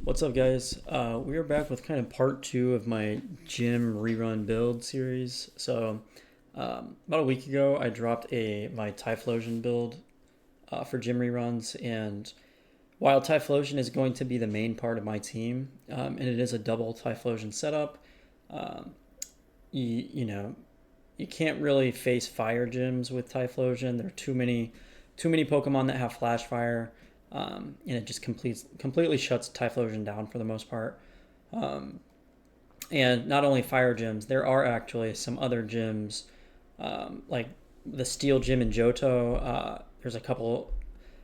What's up, guys? We are back with kind of part two of my gym rerun build series. About a week ago, I dropped my Typhlosion build for gym reruns, and while Typhlosion is going to be the main part of my team, and it is a double Typhlosion setup, um, you know, you can't really face fire gyms with Typhlosion. There are too many Pokemon that have Flash Fire, and it just completely shuts Typhlosion down for the most part. Um, and not only fire gyms, there are actually some other gyms, like the Steel Gym in Johto. There's a couple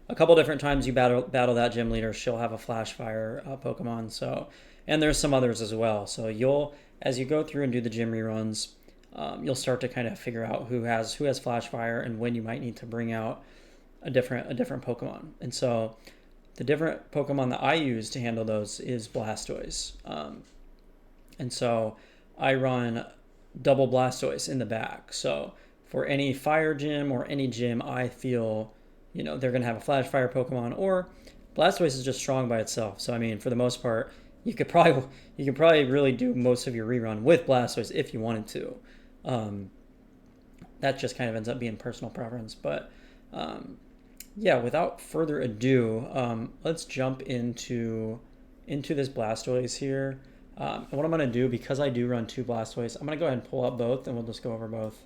different times you battle that gym leader. She'll have a Flash Fire Pokemon. And there's some others as well. So as you go through and do the gym reruns, you'll start to kind of figure out who has Flash Fire and when you might need to bring out a different Pokemon. And so the different Pokemon that I use to handle those is Blastoise. And so I run double Blastoise in the back. So for any fire gym or any gym I feel, they're going to have a Flash Fire Pokemon, or Blastoise is just strong by itself. So I mean, for the most part, you could probably really do most of your rerun with Blastoise if you wanted to. That just kind of ends up being personal preference. But yeah, without further ado, let's jump into this Blastoise here. And what I'm going to do, because I do run two Blastoise, I'm going to go ahead and pull up both, and we'll just go over both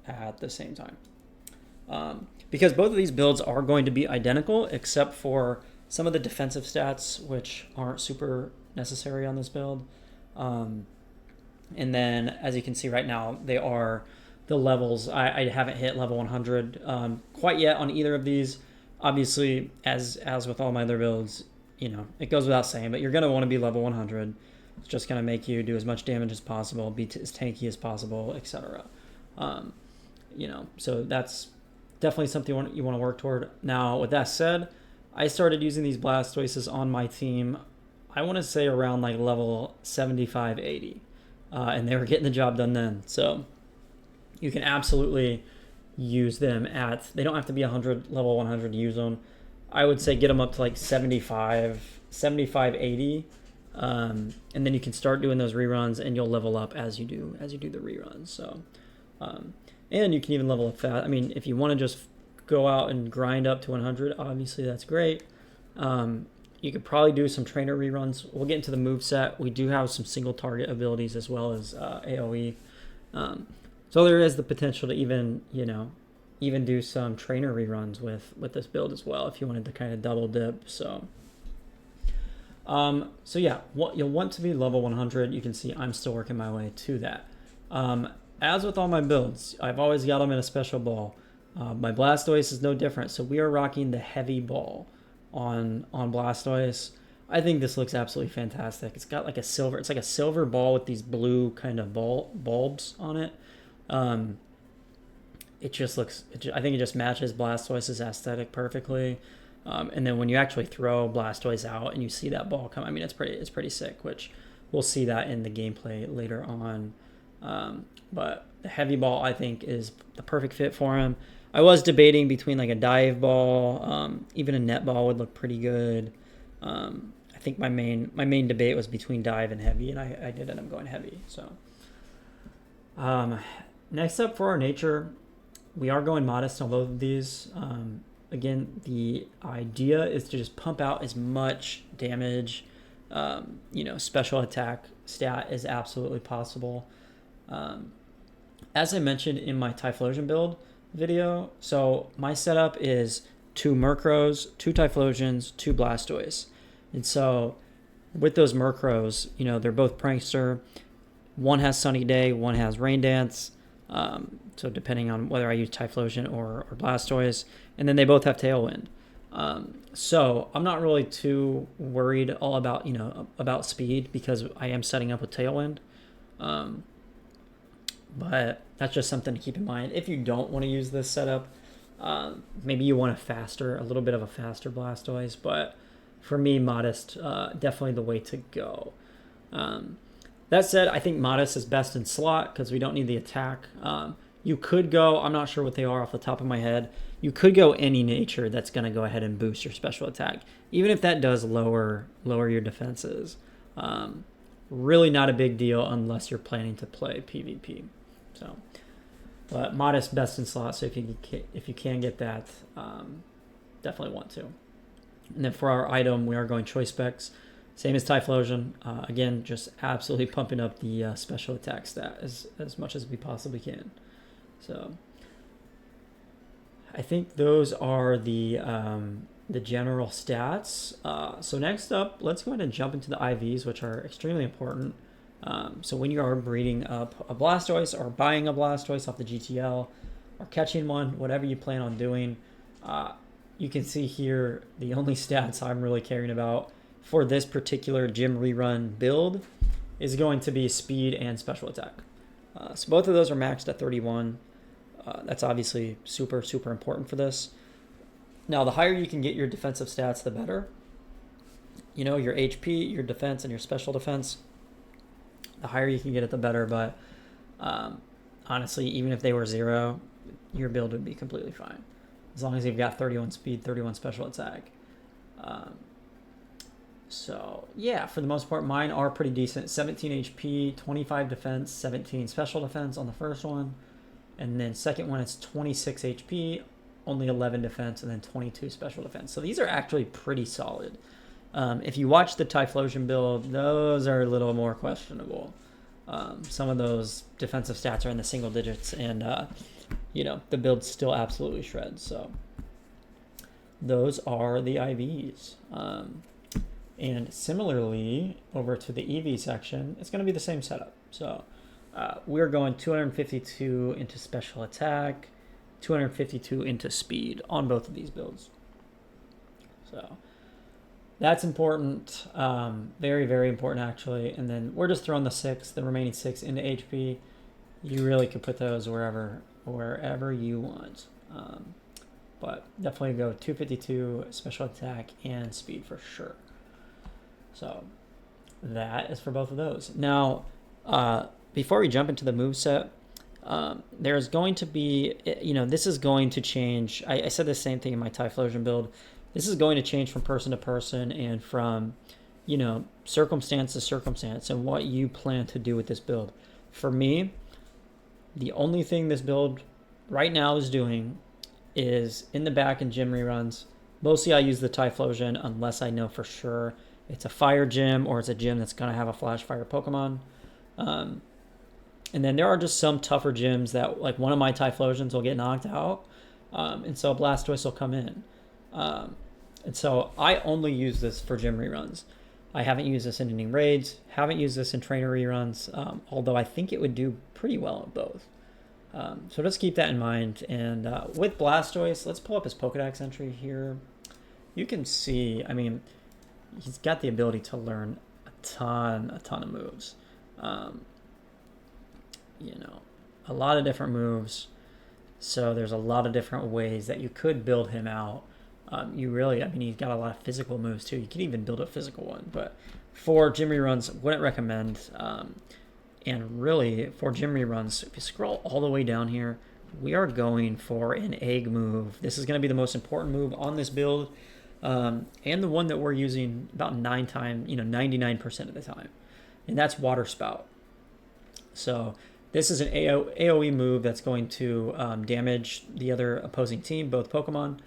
at the same time. Because both of these builds are going to be identical, except for some of the defensive stats, which aren't super necessary on this build. And then, as you can see right now, they are the levels. I haven't hit level 100 quite yet on either of these. Obviously, as with all my other builds, it goes without saying, but you're going to want to be level 100. It's just going to make you do as much damage as possible, be as tanky as possible, etc. So that's definitely something you want to work toward. Now, with that said, I started using these Blastoises on my team, I want to say around like level 75, 80. And they were getting the job done then. So you can absolutely use them they don't have to be level 100 to use them. I would say get them up to like 75, 80. And then you can start doing those reruns, and you'll level up as you do the reruns. So, and you can even level up fast. I mean, if you want to just go out and grind up to 100, obviously that's great. You could probably do some trainer reruns. We'll get into the moveset. We do have some single target abilities as well as AoE. So there is the potential to even do some trainer reruns with this build as well if you wanted to kind of double dip. So yeah, you'll want to be level 100. You can see I'm still working my way to that. As with all my builds, I've always got them in a special ball. My Blastoise is no different. So we are rocking the heavy ball on Blastoise. I think this looks absolutely fantastic. It's got like it's like a silver ball with these blue kind of bulbs on it. It just looks, I think it just matches Blastoise's aesthetic perfectly. And then when you actually throw Blastoise out and you see that ball come, I mean, it's pretty sick, which we'll see that in the gameplay later on. But the heavy ball, I think, is the perfect fit for him. I was debating between like a dive ball, even a net ball would look pretty good. I think my main debate was between dive and heavy, and I did end up going heavy. So next up for our nature, we are going modest on both of these. Again, the idea is to just pump out as much damage, special attack stat as absolutely possible. As I mentioned in my Typhlosion build video, so my setup is 2 Murkrows, 2 Typhlosions, 2 Blastoise. And so with those Murkrows, they're both Prankster. One has Sunny Day, one has Rain Dance. So depending on whether I use Typhlosion or Blastoise. And then they both have Tailwind. So I'm not really too worried all about speed, because I am setting up with Tailwind. But that's just something to keep in mind. If you don't want to use this setup, maybe you want a little bit of a faster Blastoise. But for me, modest, definitely the way to go. That said, I think modest is best in slot because we don't need the attack. You could go, I'm not sure what they are off the top of my head. You could go any nature that's going to go ahead and boost your special attack, even if that does lower your defenses. Really not a big deal unless you're planning to play PvP. So, but modest best in slot. So if you can get that, definitely want to. And then for our item, we are going choice specs, same as Typhlosion. Again, just absolutely pumping up the special attack stat as much as we possibly can. So I think those are the general stats. So next up, let's go ahead and jump into the IVs, which are extremely important. So when you are breeding up a Blastoise or buying a Blastoise off the GTL or catching one, whatever you plan on doing, you can see here the only stats I'm really caring about for this particular gym rerun build is going to be speed and special attack. So both of those are maxed at 31. That's obviously super, super important for this. Now, the higher you can get your defensive stats, the better. You know, your HP, your defense, and your special defense, the higher you can get it, the better. But honestly, even if they were 0, your build would be completely fine. As long as you've got 31 speed, 31 special attack. So, yeah, for the most part, mine are pretty decent. 17 HP, 25 defense, 17 special defense on the first one. And then second one, it's 26 HP, only 11 defense, and then 22 special defense. So these are actually pretty solid. If you watch the Typhlosion build, those are a little more questionable. Some of those defensive stats are in the single digits, and the build still absolutely shreds. So those are the IVs. And similarly, over to the EV section, it's going to be the same setup. So we're going 252 into special attack, 252 into speed on both of these builds. So that's important. Very, very important, actually. And then we're just throwing the remaining 6 into HP. You really could put those wherever you want. But definitely go 252 special attack and speed for sure. So that is for both of those. Now, before we jump into the moveset, there's going to be, this is going to change. I said the same thing in my Typhlosion build. This is going to change from person to person and from, circumstance to circumstance and what you plan to do with this build. For me, the only thing this build right now is doing is in the back in gym reruns. Mostly I use the Typhlosion unless I know for sure it's a fire gym or it's a gym that's going to have a flash fire Pokemon. And then there are just some tougher gyms that, like, one of my Typhlosions will get knocked out, and so Blastoise will come in. And so I only use this for gym reruns. I haven't used this in any raids, haven't used this in trainer reruns, although I think it would do pretty well in both. So just keep that in mind. And with Blastoise, let's pull up his Pokedex entry here. You can see, he's got the ability to learn a ton of moves. A lot of different moves. So there's a lot of different ways that you could build him out. He's got a lot of physical moves too. You could even build a physical one, but for gym reruns, wouldn't recommend. And really, for gym reruns, if you scroll all the way down here, we are going for an egg move. This is going to be the most important move on this build, and the one that we're using about 99% of the time, and that's Water Spout. So this is an AoE move that's going to damage the other opposing team, both Pokemon,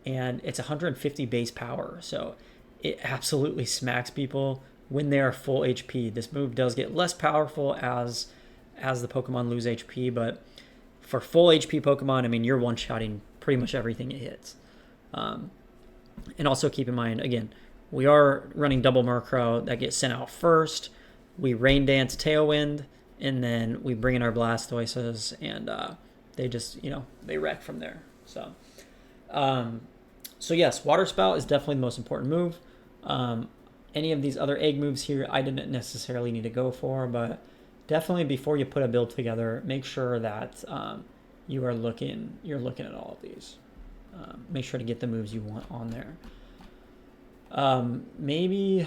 and it's 150 base power. So it absolutely smacks people when they are full HP. This move does get less powerful as the Pokemon lose HP, but for full HP Pokemon, you're one-shotting pretty much everything it hits. And also keep in mind, again, we are running double Murkrow that gets sent out first. We Rain Dance Tailwind, and then we bring in our Blastoises, and they just, they wreck from there. So yes, Water Spout is definitely the most important move. Any of these other egg moves here, I didn't necessarily need to go for, but definitely before you put a build together, make sure that you're looking at all of these. Make sure to get the moves you want on there. Maybe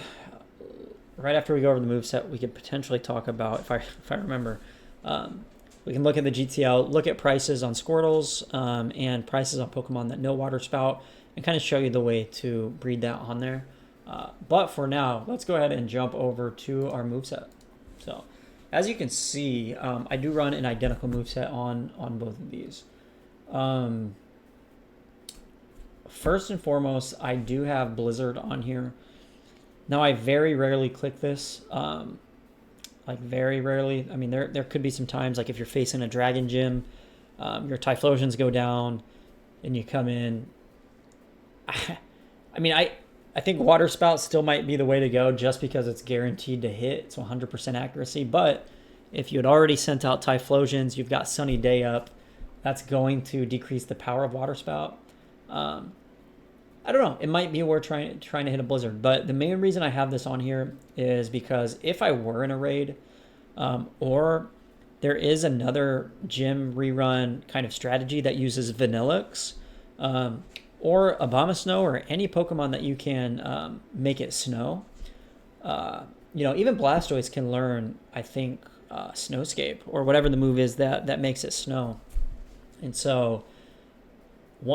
right after we go over the moveset, we could potentially talk about, if I remember, We can look at the GTL, look at prices on Squirtles and prices on Pokemon that know Water Spout, and kind of show you the way to breed that on there. But for now, let's go ahead and jump over to our moveset. So, as you can see, I do run an identical moveset on both of these. First and foremost, I do have Blizzard on here. Now, I very rarely click this. Like, very rarely. I mean, there could be some times, like if you're facing a Dragon Gym, your Typhlosions go down, and you come in. I mean, I think Water Spout still might be the way to go just because it's guaranteed to hit. It's 100% accuracy. But if you had already sent out Typhlosions, you've got Sunny Day up, that's going to decrease the power of Water Spout. I don't know. It might be worth trying to hit a Blizzard. But the main reason I have this on here is because if I were in a raid, or there is another gym rerun kind of strategy that uses Vanillix, or Abomasnow, or any Pokemon that you can make it snow. Even Blastoise can learn, I think, Snowscape, or whatever the move is that makes it snow. And so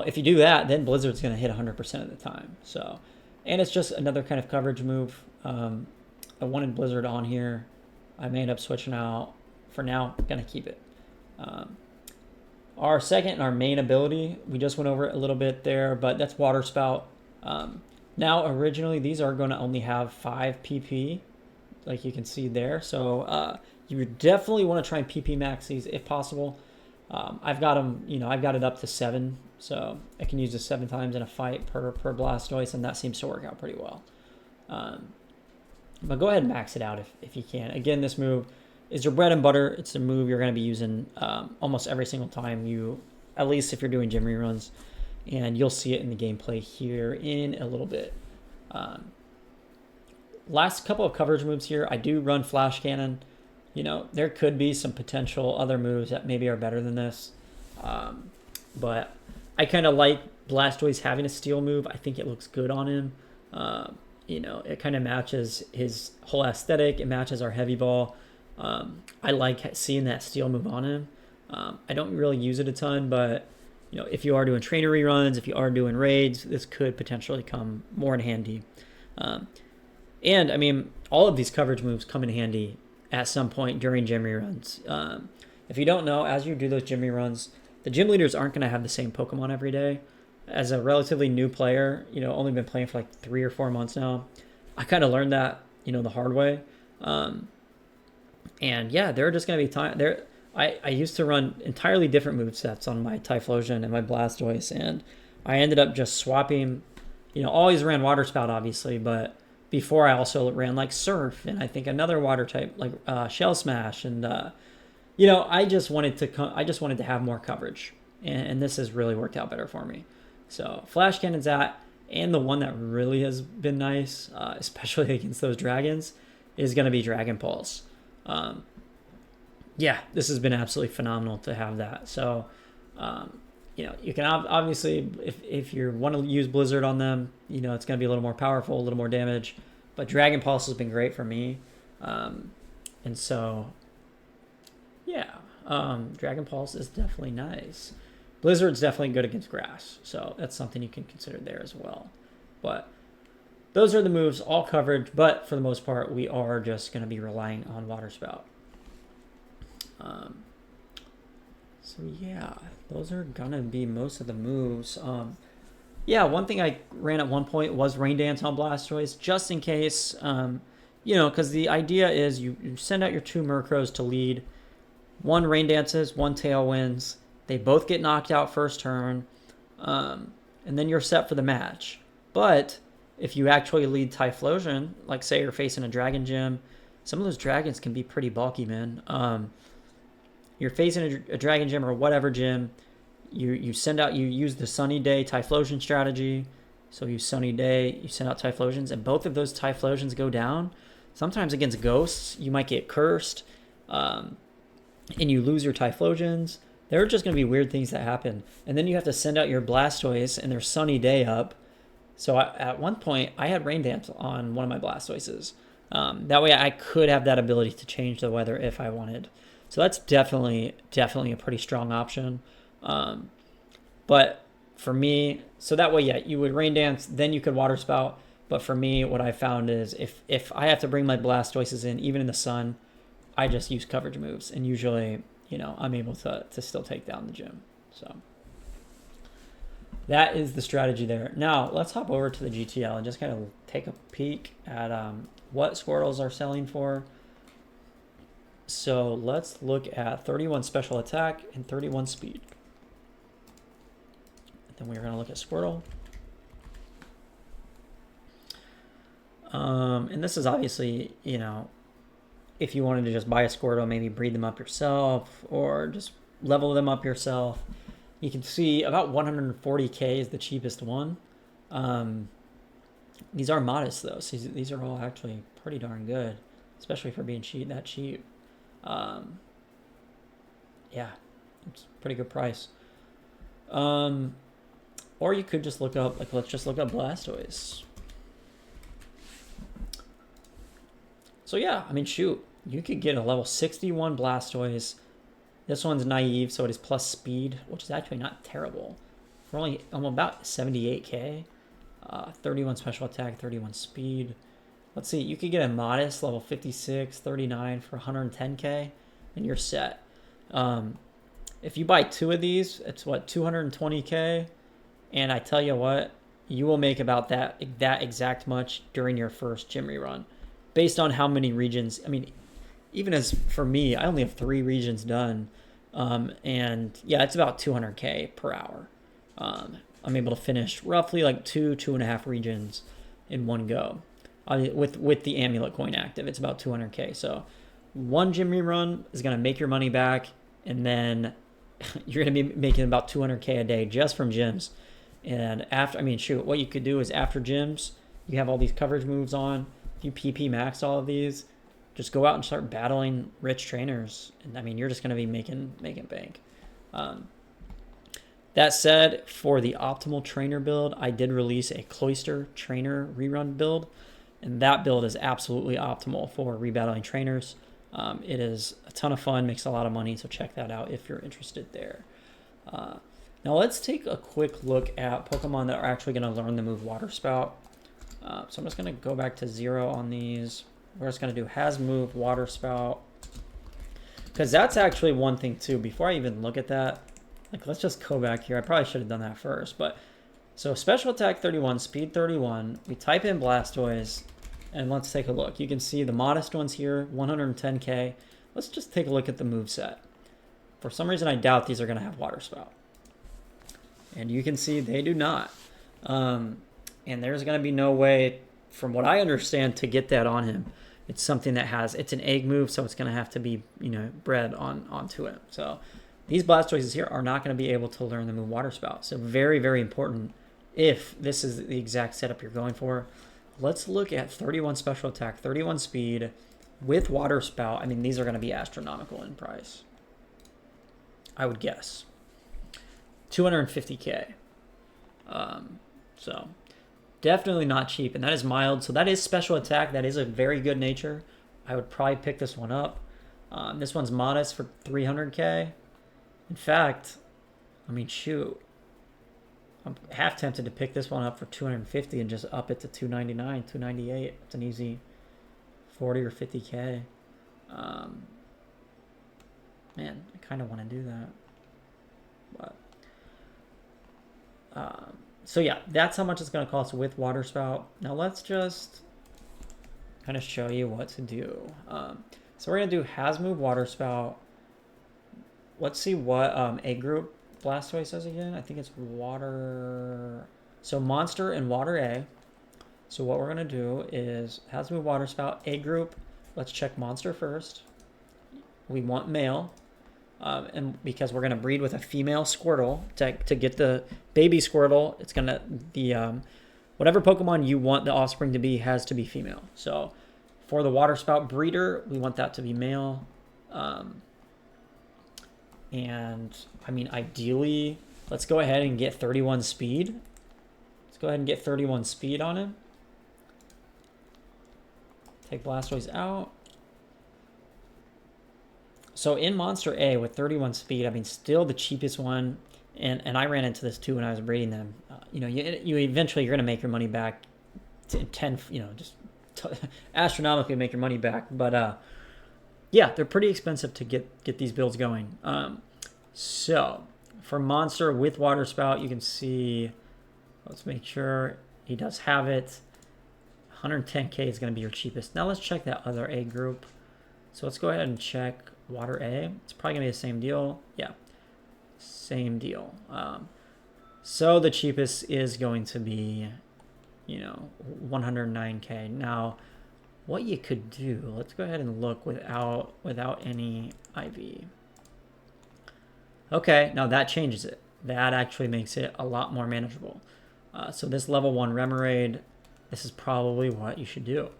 if you do that, then Blizzard's going to hit 100% of the time. So, and it's just another kind of coverage move. I wanted Blizzard on here. I may end up switching out. For now, going to keep it. Our second and our main ability, we just went over it a little bit there, but that's Water Spout. Now, originally, these are going to only have 5 PP, like you can see there. So you definitely want to try and PP max these if possible. I've got them, I've got it up to 7. So I can use it 7 times in a fight per Blastoise, and that seems to work out pretty well. But go ahead and max it out if you can. Again, this move is your bread and butter. It's a move you're going to be using almost every single time at least if you're doing gym reruns, and you'll see it in the gameplay here in a little bit. Last couple of coverage moves here, I do run Flash Cannon. There could be some potential other moves that maybe are better than this. But I kind of like Blastoise having a steel move. I think it looks good on him. It kind of matches his whole aesthetic. It matches our heavy ball. I like seeing that steel move on him. I don't really use it a ton, but if you are doing trainer reruns, if you are doing raids, this could potentially come more in handy. And I mean, all of these coverage moves come in handy at some point during gym reruns. If you don't know, as you do those gym reruns, the gym leaders aren't going to have the same Pokemon every day. As a relatively new player, only been playing for like 3 or 4 months now, I kind of learned that, the hard way. And yeah, there are just going to be time there. I used to run entirely different movesets on my Typhlosion and my Blastoise, and I ended up just swapping, always ran Water Spout, obviously, but before I also ran like Surf, and I think another water type like Shell Smash, and I just wanted to have more coverage, and this has really worked out better for me. So Flash Cannon's that, and the one that really has been nice, especially against those dragons, is going to be Dragon Pulse. Yeah, this has been absolutely phenomenal to have that. So, you can obviously, if you want to use Blizzard on them, it's going to be a little more powerful, a little more damage. But Dragon Pulse has been great for me. And so, yeah, Dragon Pulse is definitely nice. Blizzard's definitely good against grass, so that's something you can consider there as well. But those are the moves, all covered, but for the most part, we are just going to be relying on Water Spout. So yeah, those are going to be most of the moves. Yeah, one thing I ran at one point was Rain Dance on Blastoise, just in case, because the idea is you send out your 2 Murkrows to lead. 1 Rain Dances, 1 Tailwinds. They both get knocked out first turn, and then you're set for the match. But if you actually lead Typhlosion, like say you're facing a Dragon Gym, some of those dragons can be pretty bulky, man. You're facing a Dragon Gym or whatever gym, you use the Sunny Day Typhlosion strategy. So you Sunny Day, you send out Typhlosions, and both of those Typhlosions go down. Sometimes against ghosts, you might get cursed, and you lose your Typhlosions. There are just going to be weird things that happen. And then you have to send out your Blastoise and their Sunny Day up. So at one point, I had Rain Dance on one of my Blastoises. That way I could have that ability to change the weather if I wanted. So that's definitely a pretty strong option. But for me, so that way, yeah, you would Rain Dance, then you could Water Spout. But for me, what I found is if I have to bring my Blastoises in, even in the sun, I just use coverage moves. And usually, I'm able to still take down the gym. So that is the strategy there. Now, let's hop over to the GTL and just kind of take a peek at what Squirtles are selling for. So let's look at 31 special attack and 31 speed. Then we're going to look at Squirtle. And this is obviously, if you wanted to just buy a Squirtle, maybe breed them up yourself or just level them up yourself. You can see about 140k is the cheapest one. These are modest though, so these are all actually pretty darn good, especially for being that cheap. Yeah, it's a pretty good price. Or you could just look up, let's just look up Blastoise. So yeah, I mean, shoot, you could get a level 61 Blastoise. This one's naive, so it is plus speed, which is actually not terrible. For only about 78k, 31 special attack, 31 speed. Let's see, you could get a modest level 56, 39 for 110k, and you're set. If you buy 2 of these, it's what, 220k, and I tell you what, you will make about that exact much during your first gym rerun, based on how many regions. I mean, even as for me, I only have 3 regions done, and yeah, it's about 200k per hour. I'm able to finish roughly like 2.5 regions in one go. With the amulet coin active, it's about 200k. So one gym rerun is going to make your money back, and then you're going to be making about 200k a day just from gyms. And after, I mean, shoot, what you could do is after gyms, you have all these coverage moves on. If you PP max all of these, just go out and start battling rich trainers, and I mean, you're just going to be making bank. That said, for the optimal trainer build, I did release a Cloyster trainer rerun build, and that build is absolutely optimal for rebattling trainers. It is a ton of fun, makes a lot of money, so check that out if you're interested there. Now let's take a quick look at Pokemon that are actually going to learn the move Water Spout. So I'm just going to go back to 0 on these. We're just going to do has move Water Spout, because that's actually one thing too. Before I even look at that, let's just go back here. I probably should have done that first, but so special attack 31, speed 31. We type in Blastoise, and let's take a look. You can see the modest ones here, 110k. Let's just take a look at the moveset. For some reason, I doubt these are going to have Water Spout, and you can see they do not. And there's going to be no way, from what I understand, to get that on him. It's something that it's an egg move, so it's going to have to be, bred onto it. So these Blastoises here are not going to be able to learn the move Water Spout. So very, very important if this is the exact setup you're going for. Let's look at 31 special attack, 31 speed with Water Spout. I mean, these are going to be astronomical in price, I would guess. 250k. So definitely not cheap, and that is mild. So that is special attack. That is a very good nature. I would probably pick this one up. This one's modest for 300k. In fact, I mean, shoot, I'm half tempted to pick this one up for 250 and just up it to 299, 298. It's an easy 40 or 50k. Man, I kind of want to do that, but so yeah, that's how much it's going to cost with Water Spout. Now let's just kind of show you what to do. So we're going to do has move Water Spout. Let's see what A group Blastoise says again. I think it's water. So monster and water A. So what we're going to do is has move Water Spout. A group. Let's check monster first. We want male. And because we're going to breed with a female Squirtle to get the baby Squirtle, it's going to, whatever Pokemon you want the offspring to be has to be female. So for the Water Spout breeder, we want that to be male. And I mean, ideally, let's go ahead and get 31 speed. Let's go ahead and get 31 speed on him. Take Blastoise out. So in Monster A with 31 speed, I mean, still the cheapest one, and I ran into this too when I was rating them. You know, you eventually you're gonna make your money back to 10, you know, just astronomically make your money back. But yeah, they're pretty expensive to get these builds going. So for Monster with Water Spout, you can see. Let's make sure he does have it. 110k is going to be your cheapest. Now let's check that other A group. So let's go ahead and check Water A. It's probably going to be the same deal. Yeah, same deal. So the cheapest is going to be, you know, 109k. Now, what you could do, let's go ahead and look without any IV. Okay, now that changes it. That actually makes it a lot more manageable. So this level 1 Remoraid, this is probably what you should do.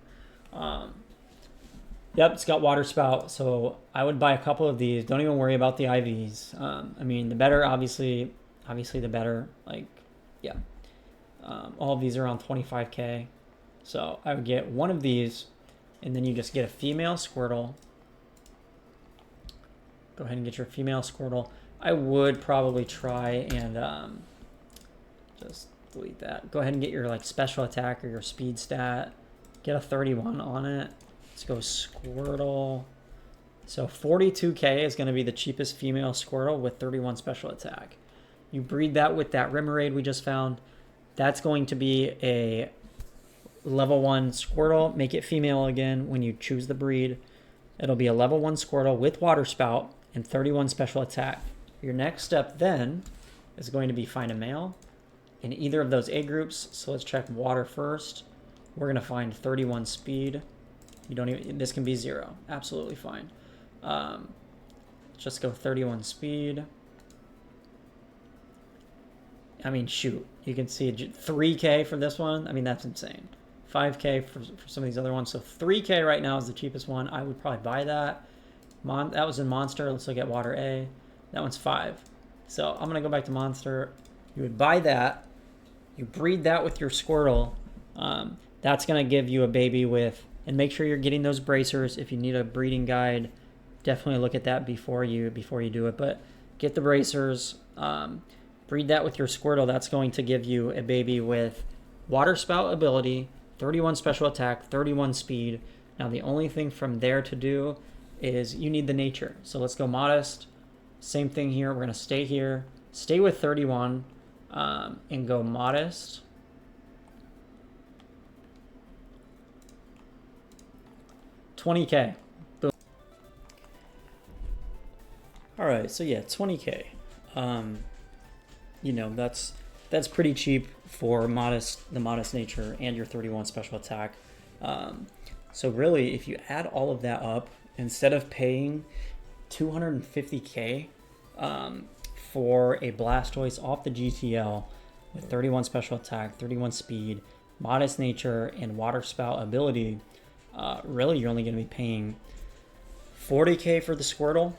Yep, it's got Water Spout, so I would buy a couple of these. Don't even worry about the IVs. I mean, the better, obviously the better. Like, yeah. All of these are on 25k. So I would get one of these, and then you just get a female Squirtle. Go ahead and get your female Squirtle. I would probably try and just delete that. Go ahead and get your like special attack or your speed stat. Get a 31 on it. Let's go Squirtle. So 42k is going to be the cheapest female Squirtle with 31 special attack. You breed that with that Remoraid we just found. That's going to be a level 1 Squirtle. Make it female again when you choose the breed. It'll be a level 1 Squirtle with Water Spout and 31 special attack. Your next step then is going to be find a male in either of those A groups. So let's check water first. We're going to find 31 speed. You don't even, this can be 0. Absolutely fine. Just go 31 speed. I mean, shoot. You can see 3k for this one. I mean, that's insane. 5k for some of these other ones. So 3k right now is the cheapest one. I would probably buy that. That was in Monster. Let's look at Water A. That one's 5. So I'm going to go back to Monster. You would buy that. You breed that with your Squirtle. That's going to give you a baby with, and make sure you're getting those bracers. If you need a breeding guide, definitely look at that before you do it. But get the bracers. Breed that with your Squirtle. That's going to give you a baby with Water Spout ability, 31 special attack, 31 speed. Now the only thing from there to do is you need the nature. So let's go Modest. Same thing here. We're going to stay here. Stay with 31 and go Modest. $20k. Boom. All right, so yeah, 20k. You know, that's pretty cheap for the modest nature and your 31 special attack. So really, if you add all of that up, instead of paying 250k for a Blastoise off the GTL with 31 special attack, 31 speed, modest nature, and Water Spout ability, really you're only going to be paying 40k for the Squirtle,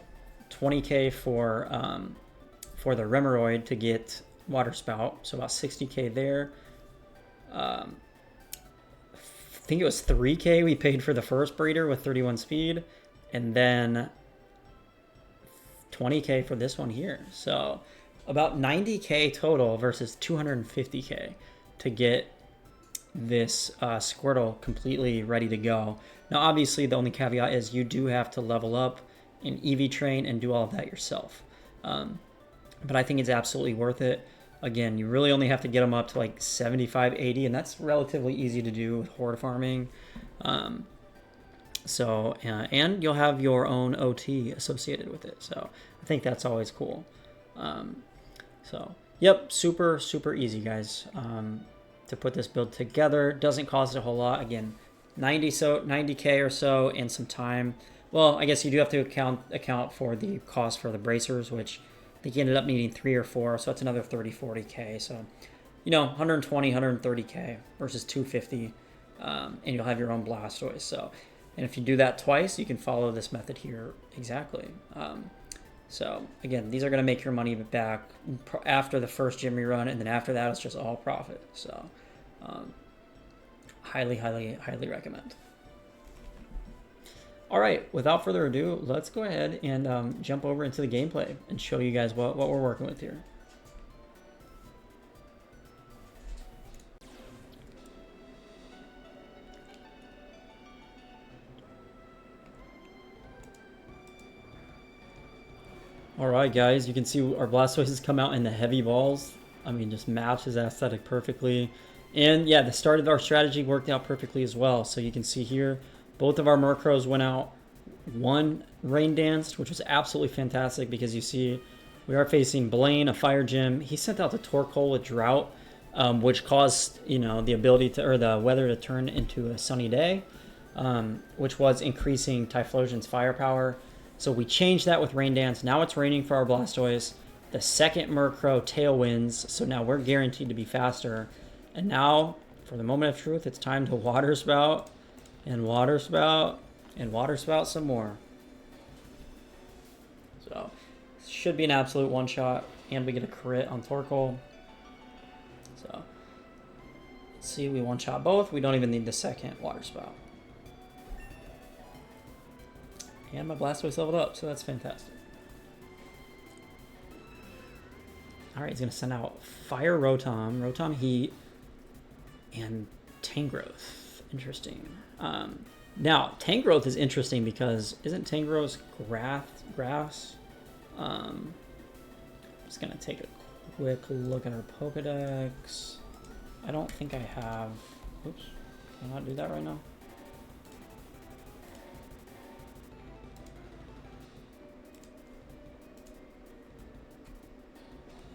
20k for the Remoraid to get Water Spout, so about 60k there. I think it was 3k we paid for the first breeder with 31 speed, and then 20k for this one here. So about 90k total versus 250k to get this Squirtle completely ready to go. Now obviously the only caveat is you do have to level up and EV train and do all of that yourself. But I think it's absolutely worth it. Again, you really only have to get them up to like 75, 80, and that's relatively easy to do with horde farming. And you'll have your own OT associated with it. So I think that's always cool. So yep, super, super easy, guys, to put this build together. Doesn't cost a whole lot. Again, 90k or so and some time. Well, I guess you do have to account for the cost for the bracers, which I think you ended up needing 3 or 4, so that's another 30, 40k. So, you know, 120, 130k versus 250, and you'll have your own Blastoise. So, and if you do that twice, you can follow this method here exactly. So, again, these are going to make your money back after the first gym rerun, and then after that, it's just all profit. So, highly, highly, highly recommend. All right, without further ado, let's go ahead and jump over into the gameplay and show you guys what we're working with here. All right, guys, you can see our Blastoise has come out in the heavy balls. I mean, just matched his aesthetic perfectly. And yeah, the start of our strategy worked out perfectly as well. So you can see here, both of our Murkrows went out. One rain danced, which was absolutely fantastic because you see we are facing Blaine, a fire gym. He sent out the Torkoal with drought, which caused, you know, the ability to, or the weather to turn into a sunny day, which was increasing Typhlosion's firepower. So we changed that with Rain Dance. Now it's raining for our Blastoise. The second Murkrow tailwinds, so now we're guaranteed to be faster. And now, for the moment of truth, it's time to Water Spout, and Water Spout, and Water Spout some more. So, should be an absolute one-shot, and we get a crit on Torkoal. So, let's see, we one-shot both. We don't even need the second Water Spout. And my Blastoise leveled up, so that's fantastic. Alright, he's going to send out Fire Rotom, Rotom Heat, and Tangrowth. Interesting. Now, Tangrowth is interesting because isn't Tangrowth grass? I'm just going to take a quick look at our Pokedex. I don't think I have... Oops. Can I not do that right now?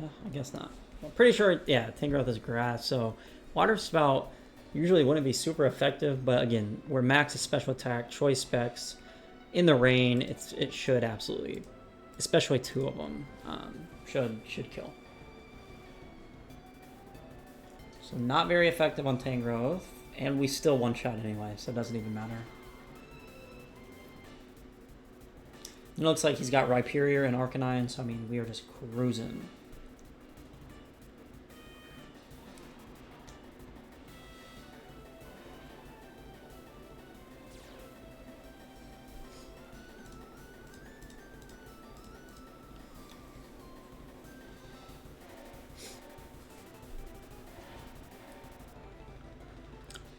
I guess not. I'm pretty sure, yeah, Tangrowth is grass, so Water Spout usually wouldn't be super effective, but again, we're max special attack, choice specs. In the rain, it should absolutely, especially two of them, should kill. So not very effective on Tangrowth, and we still one-shot anyway, so it doesn't even matter. It looks like he's got Rhyperior and Arcanine, so I mean, we are just cruising.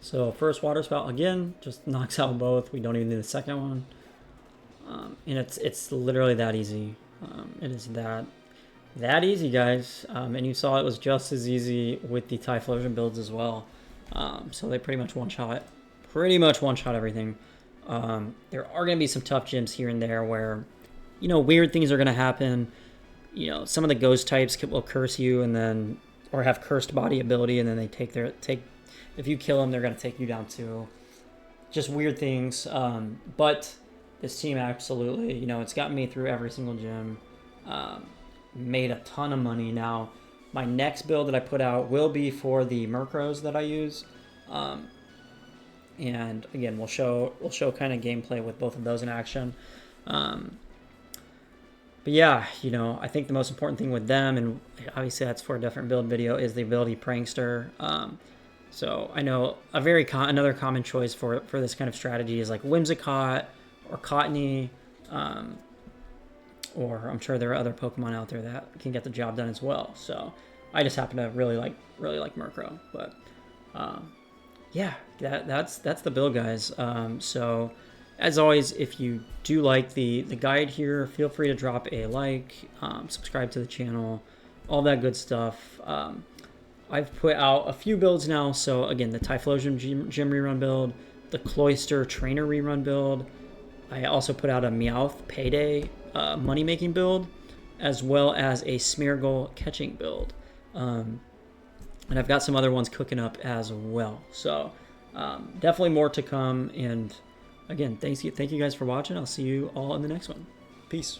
So first Water Spout again, just knocks out both. We don't even need the second one. And it's literally that easy. It is that easy, guys. And you saw it was just as easy with the Typhlosion builds as well. So they pretty much one-shot everything. There are going to be some tough gyms here and there where, you know, weird things are going to happen. You know, some of the ghost types will curse you and then, or have cursed body ability, and then they take if you kill them, they're going to take you down too. Just weird things. But this team absolutely, you know, it's gotten me through every single gym. Made a ton of money. Now, my next build that I put out will be for the Murkrows that I use. And again, we'll show kind of gameplay with both of those in action. But yeah, you know, I think the most important thing with them, and obviously that's for a different build video, is the ability Prankster. So I know another common choice for this kind of strategy is like Whimsicott or Cottony, or I'm sure there are other Pokemon out there that can get the job done as well. So I just happen to really like Murkrow. But yeah, that's the build, guys. So as always, if you do like the guide here, feel free to drop a like, subscribe to the channel, all that good stuff. I've put out a few builds now. So again, the Typhlosion Gym Rerun build, the Cloyster Trainer Rerun build. I also put out a Meowth Payday money-making build, as well as a Smeargle catching build. And I've got some other ones cooking up as well. So definitely more to come. And again, thank you guys for watching. I'll see you all in the next one. Peace.